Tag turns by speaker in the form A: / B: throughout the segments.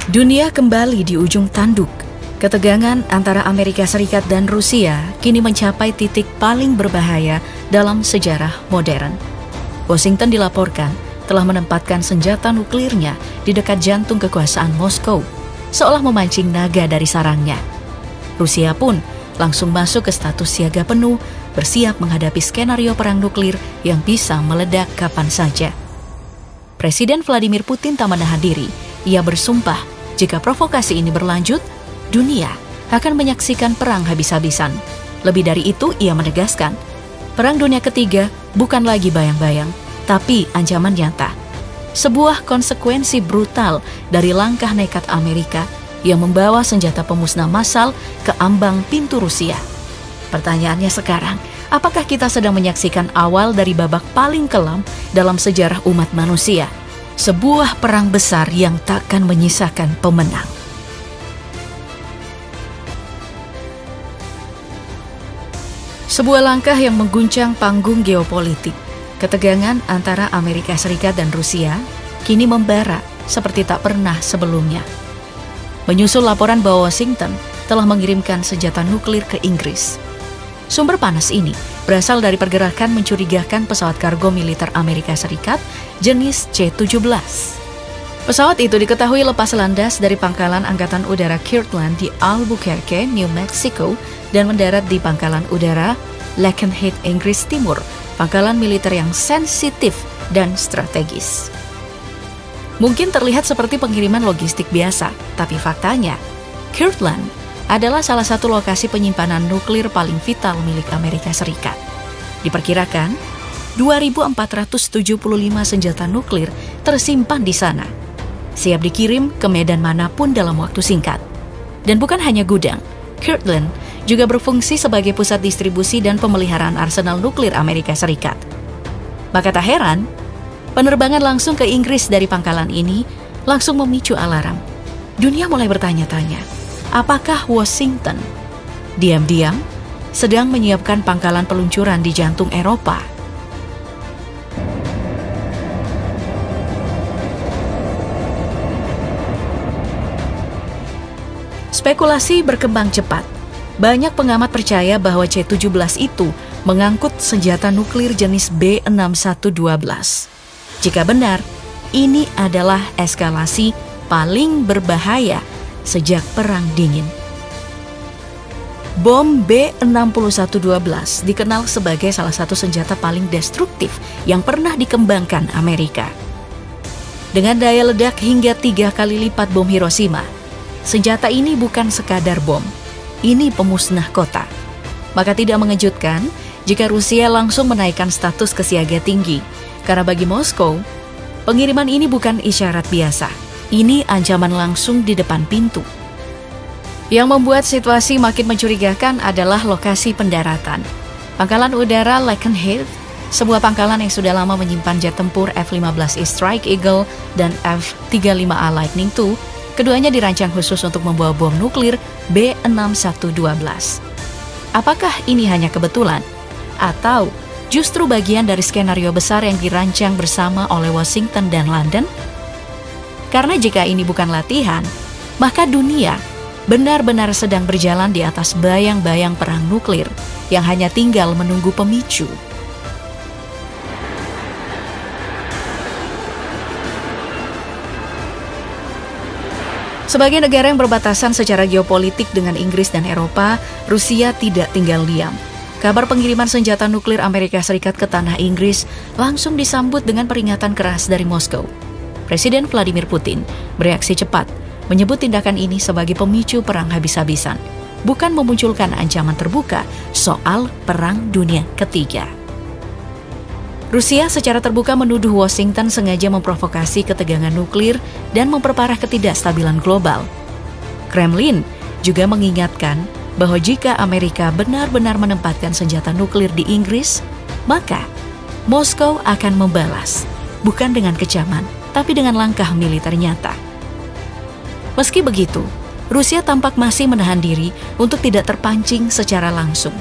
A: Dunia kembali di ujung tanduk. Ketegangan antara Amerika Serikat dan Rusia kini mencapai titik paling berbahaya dalam sejarah modern. Washington dilaporkan telah menempatkan senjata nuklirnya di dekat jantung kekuasaan Moskow, seolah memancing naga dari sarangnya. Rusia pun langsung masuk ke status siaga penuh, bersiap menghadapi skenario perang nuklir yang bisa meledak kapan saja. Presiden Vladimir Putin tak menahan diri. Ia bersumpah jika provokasi ini berlanjut, dunia akan menyaksikan perang habis-habisan. Lebih dari itu, ia menegaskan, Perang Dunia Ketiga bukan lagi bayang-bayang, tapi ancaman nyata. Sebuah konsekuensi brutal dari langkah nekat Amerika yang membawa senjata pemusnah massal ke ambang pintu Rusia. Pertanyaannya sekarang, apakah kita sedang menyaksikan awal dari babak paling kelam dalam sejarah umat manusia? Sebuah perang besar yang takkan menyisakan pemenang. Sebuah langkah yang mengguncang panggung geopolitik. Ketegangan antara Amerika Serikat dan Rusia kini membara seperti tak pernah sebelumnya. Menyusul laporan bahwa Washington telah mengirimkan senjata nuklir ke Inggris. Sumber panas ini berasal dari pergerakan mencurigakan pesawat kargo militer Amerika Serikat jenis C-17. Pesawat itu diketahui lepas landas dari pangkalan Angkatan Udara Kirtland di Albuquerque, New Mexico, dan mendarat di pangkalan udara Lakenheath, Inggris Timur, pangkalan militer yang sensitif dan strategis. Mungkin terlihat seperti pengiriman logistik biasa, tapi faktanya, Kirtland adalah salah satu lokasi penyimpanan nuklir paling vital milik Amerika Serikat. Diperkirakan, 2.475 senjata nuklir tersimpan di sana, siap dikirim ke medan manapun dalam waktu singkat. Dan bukan hanya gudang, Kirtland juga berfungsi sebagai pusat distribusi dan pemeliharaan arsenal nuklir Amerika Serikat. Maka tak heran, penerbangan langsung ke Inggris dari pangkalan ini langsung memicu alarm. Dunia mulai bertanya-tanya, apakah Washington diam-diam sedang menyiapkan pangkalan peluncuran di jantung Eropa? Spekulasi berkembang cepat. Banyak pengamat percaya bahwa C-17 itu mengangkut senjata nuklir jenis B-6112. Jika benar, ini adalah eskalasi paling berbahaya sejak Perang Dingin. Bom B-6112 dikenal sebagai salah satu senjata paling destruktif yang pernah dikembangkan Amerika. Dengan daya ledak hingga 3 kali lipat bom Hiroshima, senjata ini bukan sekadar bom, ini pemusnah kota. Maka tidak mengejutkan jika Rusia langsung menaikkan status ke siaga tinggi, karena bagi Moskow, pengiriman ini bukan isyarat biasa. Ini ancaman langsung di depan pintu. Yang membuat situasi makin mencurigakan adalah lokasi pendaratan. Pangkalan udara Lakenheath, sebuah pangkalan yang sudah lama menyimpan jet tempur F-15E Strike Eagle dan F-35A Lightning II, keduanya dirancang khusus untuk membawa bom nuklir B-6112. Apakah ini hanya kebetulan? Atau justru bagian dari skenario besar yang dirancang bersama oleh Washington dan London? Karena jika ini bukan latihan, maka dunia benar-benar sedang berjalan di atas bayang-bayang perang nuklir yang hanya tinggal menunggu pemicu. Sebagai negara yang berbatasan secara geopolitik dengan Inggris dan Eropa, Rusia tidak tinggal diam. Kabar pengiriman senjata nuklir Amerika Serikat ke tanah Inggris langsung disambut dengan peringatan keras dari Moskow. Presiden Vladimir Putin bereaksi cepat, menyebut tindakan ini sebagai pemicu perang habis-habisan, bukan memunculkan ancaman terbuka soal Perang Dunia Ketiga. Rusia secara terbuka menuduh Washington sengaja memprovokasi ketegangan nuklir dan memperparah ketidakstabilan global. Kremlin juga mengingatkan bahwa jika Amerika benar-benar menempatkan senjata nuklir di Inggris, maka Moskow akan membalas, bukan dengan kecaman, tapi dengan langkah militer nyata. Meski begitu, Rusia tampak masih menahan diri untuk tidak terpancing secara langsung.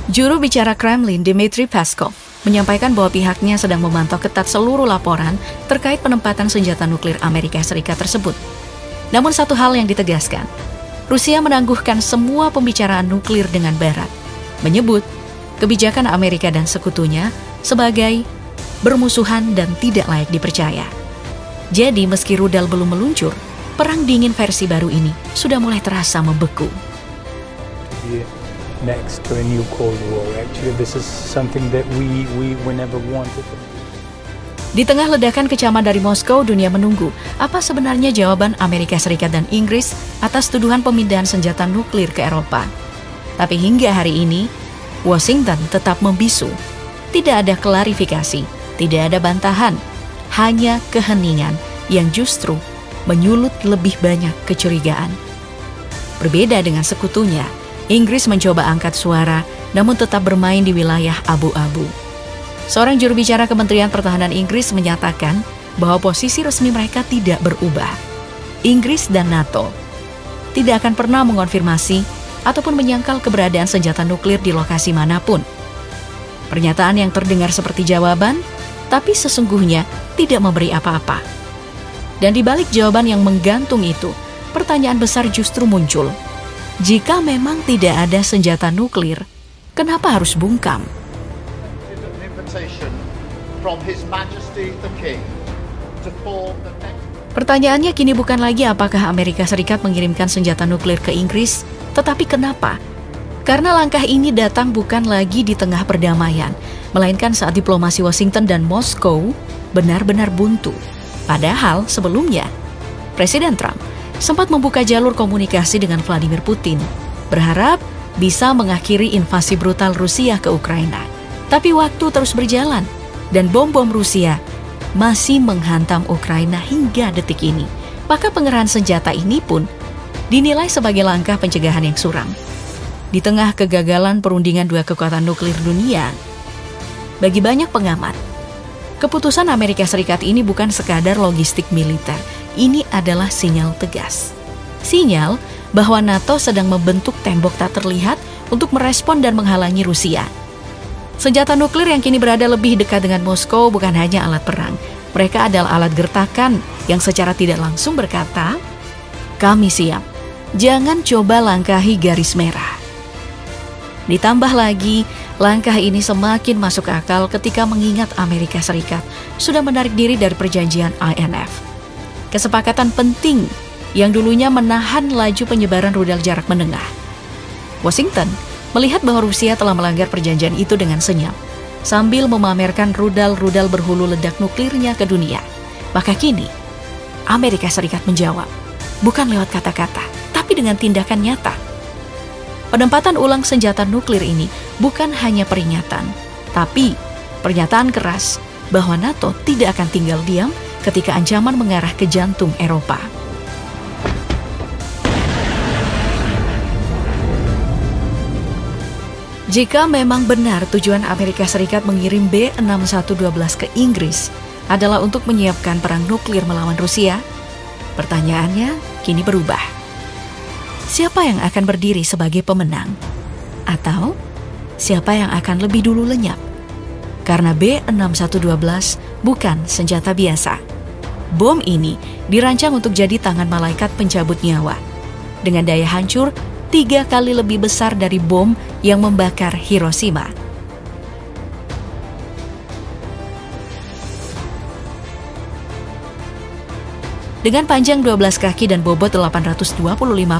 A: Juru bicara Kremlin, Dmitry Peskov, menyampaikan bahwa pihaknya sedang memantau ketat seluruh laporan terkait penempatan senjata nuklir Amerika Serikat tersebut. Namun satu hal yang ditegaskan, Rusia menangguhkan semua pembicaraan nuklir dengan Barat, menyebut kebijakan Amerika dan sekutunya sebagai bermusuhan dan tidak layak dipercaya. Jadi meski rudal belum meluncur, perang dingin versi baru ini sudah mulai terasa membeku.
B: Next to a new Cold War. Actually, this is something that we never wanted.
A: Di tengah ledakan kecaman dari Moskow, dunia menunggu apa sebenarnya jawaban Amerika Serikat dan Inggris atas tuduhan pemindahan senjata nuklir ke Eropa. Tapi hingga hari ini, Washington tetap membisu. Tidak ada klarifikasi, tidak ada bantahan, hanya keheningan yang justru menyulut lebih banyak kecurigaan. Berbeda dengan sekutunya, Inggris mencoba angkat suara namun tetap bermain di wilayah abu-abu. Seorang juru bicara Kementerian Pertahanan Inggris menyatakan bahwa posisi resmi mereka tidak berubah. Inggris dan NATO tidak akan pernah mengonfirmasi ataupun menyangkal keberadaan senjata nuklir di lokasi manapun. Pernyataan yang terdengar seperti jawaban, tapi sesungguhnya tidak memberi apa-apa. Dan di balik jawaban yang menggantung itu, pertanyaan besar justru muncul. Jika memang tidak ada senjata nuklir, kenapa harus bungkam? Pertanyaannya kini bukan lagi apakah Amerika Serikat mengirimkan senjata nuklir ke Inggris, tetapi kenapa? Karena langkah ini datang bukan lagi di tengah perdamaian, melainkan saat diplomasi Washington dan Moskow benar-benar buntu. Padahal sebelumnya, Presiden Trump sempat membuka jalur komunikasi dengan Vladimir Putin, berharap bisa mengakhiri invasi brutal Rusia ke Ukraina. Tapi waktu terus berjalan, dan bom-bom Rusia masih menghantam Ukraina hingga detik ini. Maka pengerahan senjata ini pun dinilai sebagai langkah pencegahan yang suram. Di tengah kegagalan perundingan dua kekuatan nuklir dunia, bagi banyak pengamat, keputusan Amerika Serikat ini bukan sekadar logistik militer. Ini adalah sinyal tegas. Sinyal bahwa NATO sedang membentuk tembok tak terlihat untuk merespon dan menghalangi Rusia. Senjata nuklir yang kini berada lebih dekat dengan Moskow bukan hanya alat perang. Mereka adalah alat gertakan yang secara tidak langsung berkata, "Kami siap, jangan coba langkahi garis merah." Ditambah lagi, langkah ini semakin masuk akal ketika mengingat Amerika Serikat sudah menarik diri dari perjanjian INF. Kesepakatan penting yang dulunya menahan laju penyebaran rudal jarak menengah. Washington melihat bahwa Rusia telah melanggar perjanjian itu dengan senyap, sambil memamerkan rudal-rudal berhulu ledak nuklirnya ke dunia. Maka kini, Amerika Serikat menjawab, bukan lewat kata-kata, tapi dengan tindakan nyata. Penempatan ulang senjata nuklir ini bukan hanya peringatan, tapi pernyataan keras bahwa NATO tidak akan tinggal diam ketika ancaman mengarah ke jantung Eropa. Jika memang benar tujuan Amerika Serikat mengirim B-6112 ke Inggris adalah untuk menyiapkan perang nuklir melawan Rusia, pertanyaannya kini berubah. Siapa yang akan berdiri sebagai pemenang? Atau siapa yang akan lebih dulu lenyap? Karena B-6112 bukan senjata biasa. Bom ini dirancang untuk jadi tangan malaikat pencabut nyawa, dengan daya hancur 3 kali lebih besar dari bom yang membakar Hiroshima. Dengan panjang 12 kaki dan bobot 825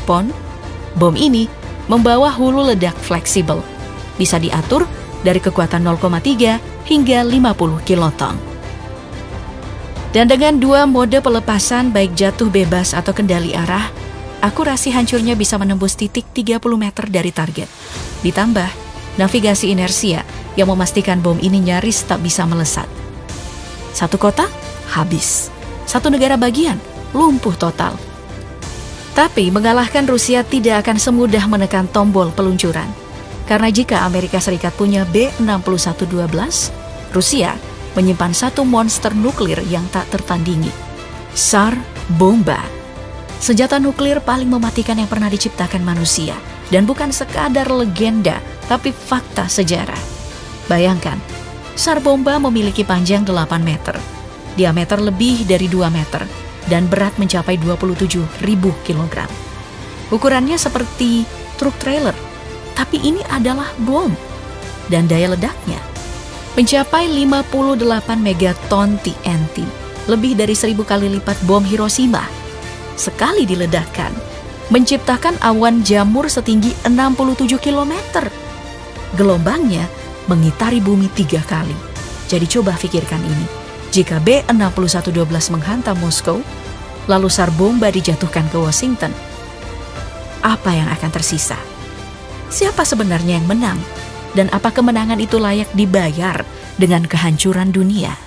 A: pon, bom ini membawa hulu ledak fleksibel. Bisa diatur dari kekuatan 0,3 hingga 50 kiloton. Dan dengan 2 mode pelepasan baik jatuh bebas atau kendali arah, akurasi hancurnya bisa menembus titik 30 meter dari target. Ditambah navigasi inersia yang memastikan bom ini nyaris tak bisa melesat. Satu kota, habis. Satu negara bagian, lumpuh total. Tapi mengalahkan Rusia tidak akan semudah menekan tombol peluncuran. Karena jika Amerika Serikat punya B-6112, Rusia menyimpan satu monster nuklir yang tak tertandingi. Tsar Bomba. Senjata nuklir paling mematikan yang pernah diciptakan manusia. Dan bukan sekadar legenda, tapi fakta sejarah. Bayangkan, Tsar Bomba memiliki panjang 8 meter, diameter lebih dari 2 meter, dan berat mencapai 27.000 kilogram. Ukurannya seperti truk trailer, tapi ini adalah bom. Dan daya ledaknya mencapai 58 megaton TNT, lebih dari 1000 kali lipat bom Hiroshima. Sekali diledakkan, menciptakan awan jamur setinggi 67 km. Gelombangnya mengitari bumi 3 kali. Jadi coba pikirkan ini. Jika B-6112 menghantam Moskow, lalu SAR bomba dijatuhkan ke Washington, apa yang akan tersisa? Siapa sebenarnya yang menang? Dan apa kemenangan itu layak dibayar dengan kehancuran dunia?